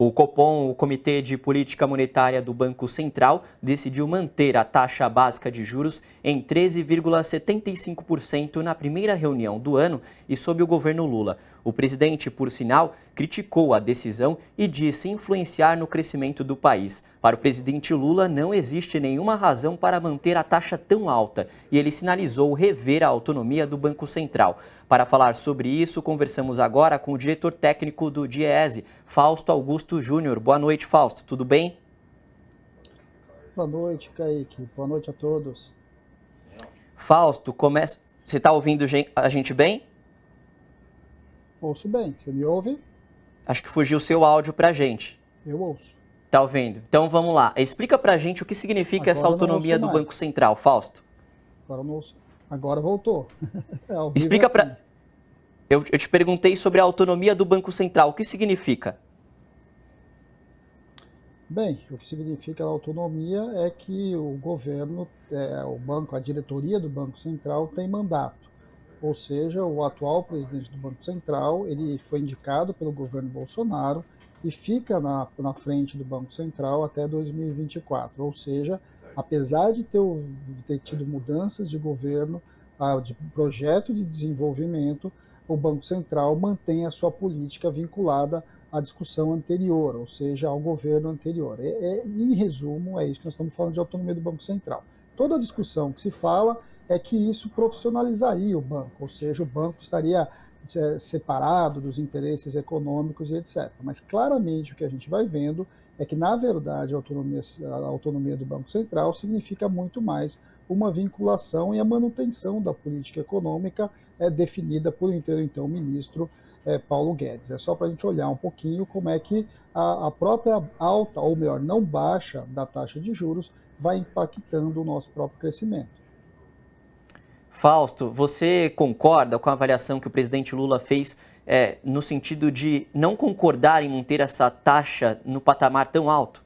O Copom, o Comitê de Política Monetária do Banco Central, decidiu manter a taxa básica de juros em 13,75% na primeira reunião do ano e sob o governo Lula. O presidente, por sinal, criticou a decisão e disse influenciar no crescimento do país. Para o presidente Lula, não existe nenhuma razão para manter a taxa tão alta e ele sinalizou rever a autonomia do Banco Central. Para falar sobre isso, conversamos agora com o diretor técnico do DIEESE, Fausto Augusto Júnior. Boa noite, Fausto. Tudo bem? Boa noite, Kaique. Boa noite a todos. Fausto, você está ouvindo a gente bem? Ouço bem. Você me ouve? Acho que fugiu o seu áudio para a gente. Eu ouço. Tá ouvindo? Então vamos lá. Explica para a gente o que significa essa autonomia do Banco Central, Fausto. Agora não ouço. Agora voltou. Explica para... Eu te perguntei sobre a autonomia do Banco Central. O que significa? Bem, o que significa a autonomia é que o governo, o banco, a diretoria do Banco Central tem mandato. Ou seja, o atual presidente do Banco Central, ele foi indicado pelo governo Bolsonaro e fica na frente do Banco Central até 2024. Ou seja, apesar de ter tido mudanças de governo, de projeto de desenvolvimento, o Banco Central mantém a sua política vinculada à discussão anterior, ou seja, ao governo anterior. Em resumo, é isso que nós estamos falando de autonomia do Banco Central. Toda a discussão que se fala é que isso profissionalizaria o banco, ou seja, o banco estaria separado dos interesses econômicos e etc. Mas claramente o que a gente vai vendo é que, na verdade, a autonomia do Banco Central significa muito mais uma vinculação e a manutenção da política econômica definida por então o ministro Paulo Guedes. É só para a gente olhar um pouquinho como é que a própria alta, ou melhor, não baixa da taxa de juros vai impactando o nosso próprio crescimento. Fausto, você concorda com a avaliação que o presidente Lula fez no sentido de não concordar em manter essa taxa no patamar tão alto?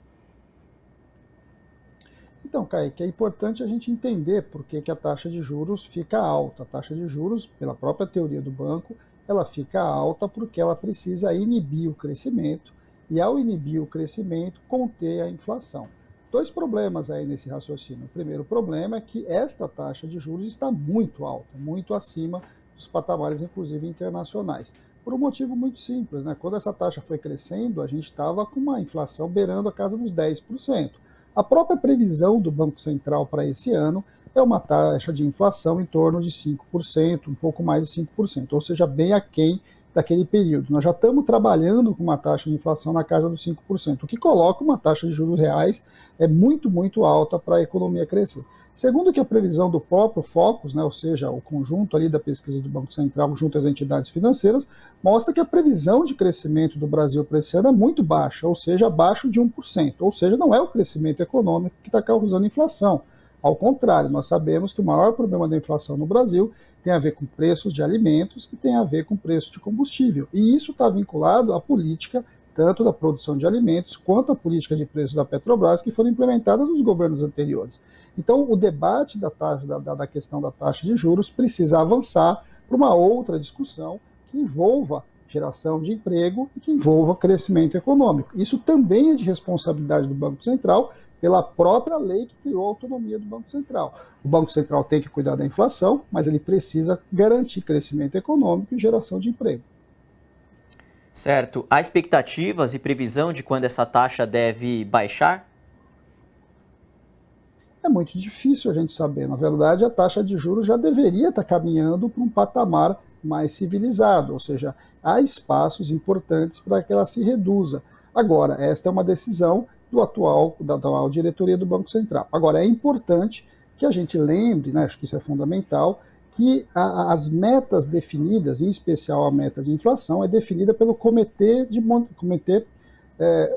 Então, Kaique, é importante a gente entender por que a taxa de juros fica alta. A taxa de juros, pela própria teoria do banco, ela fica alta porque ela precisa inibir o crescimento e, ao inibir o crescimento, conter a inflação. Dois problemas aí nesse raciocínio. O primeiro problema é que esta taxa de juros está muito alta, muito acima dos patamares, inclusive internacionais. Por um motivo muito simples, né? Quando essa taxa foi crescendo, a gente estava com uma inflação beirando a casa dos 10%. A própria previsão do Banco Central para esse ano é uma taxa de inflação em torno de 5%, um pouco mais de 5%, ou seja, bem aquém daquele período. Nós já estamos trabalhando com uma taxa de inflação na casa dos 5%, o que coloca uma taxa de juros reais muito, muito alta para a economia crescer. Segundo que a previsão do próprio Focus, né, ou seja, o conjunto ali da pesquisa do Banco Central junto às entidades financeiras, mostra que a previsão de crescimento do Brasil para esse ano é muito baixa, ou seja, abaixo de 1%. Ou seja, não é o crescimento econômico que está causando inflação. Ao contrário, nós sabemos que o maior problema da inflação no Brasil tem a ver com preços de alimentos e tem a ver com preço de combustível. E isso está vinculado à política tanto da produção de alimentos quanto à política de preços da Petrobras, que foram implementadas nos governos anteriores. Então, o debate da questão da taxa de juros precisa avançar para uma outra discussão que envolva geração de emprego e que envolva crescimento econômico. Isso também é de responsabilidade do Banco Central, pela própria lei que criou a autonomia do Banco Central. O Banco Central tem que cuidar da inflação, mas ele precisa garantir crescimento econômico e geração de emprego. Certo. Há expectativas e previsão de quando essa taxa deve baixar? É muito difícil a gente saber. Na verdade, a taxa de juros já deveria estar caminhando para um patamar mais civilizado, ou seja, há espaços importantes para que ela se reduza. Agora, esta é uma decisão da atual diretoria do Banco Central. Agora, é importante que a gente lembre, né, acho que isso é fundamental, que as metas definidas, em especial a meta de inflação, é definida pelo Comitê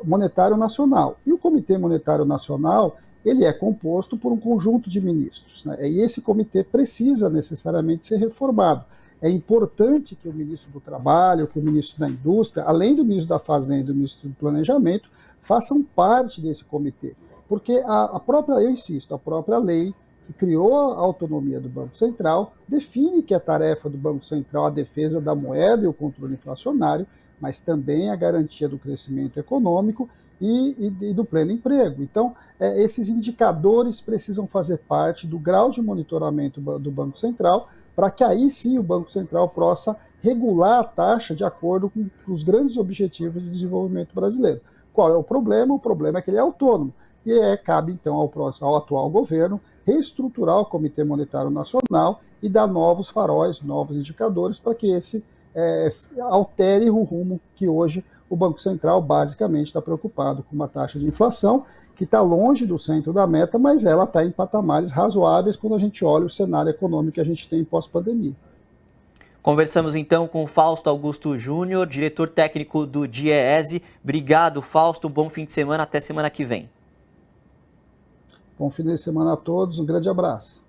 Monetário Nacional. E o Comitê Monetário Nacional ele é composto por um conjunto de ministros, né? E esse comitê precisa necessariamente ser reformado. É importante que o ministro do Trabalho, que o ministro da Indústria, além do ministro da Fazenda e do ministro do Planejamento, façam parte desse comitê. Porque eu insisto, a própria lei que criou a autonomia do Banco Central define que a tarefa do Banco Central é a defesa da moeda e o controle inflacionário, mas também a garantia do crescimento econômico e do pleno emprego. Então, esses indicadores precisam fazer parte do grau de monitoramento do Banco Central, para que aí sim o Banco Central possa regular a taxa de acordo com os grandes objetivos do desenvolvimento brasileiro. Qual é o problema? O problema é que ele é autônomo, e cabe então ao atual governo reestruturar o Comitê Monetário Nacional e dar novos faróis, novos indicadores, para que esse altere o rumo que hoje o Banco Central basicamente está preocupado com uma taxa de inflação que está longe do centro da meta, mas ela está em patamares razoáveis quando a gente olha o cenário econômico que a gente tem pós-pandemia. Conversamos então com o Fausto Augusto Júnior, diretor técnico do DIEESE. Obrigado, Fausto. Bom fim de semana. Até semana que vem. Bom fim de semana a todos. Um grande abraço.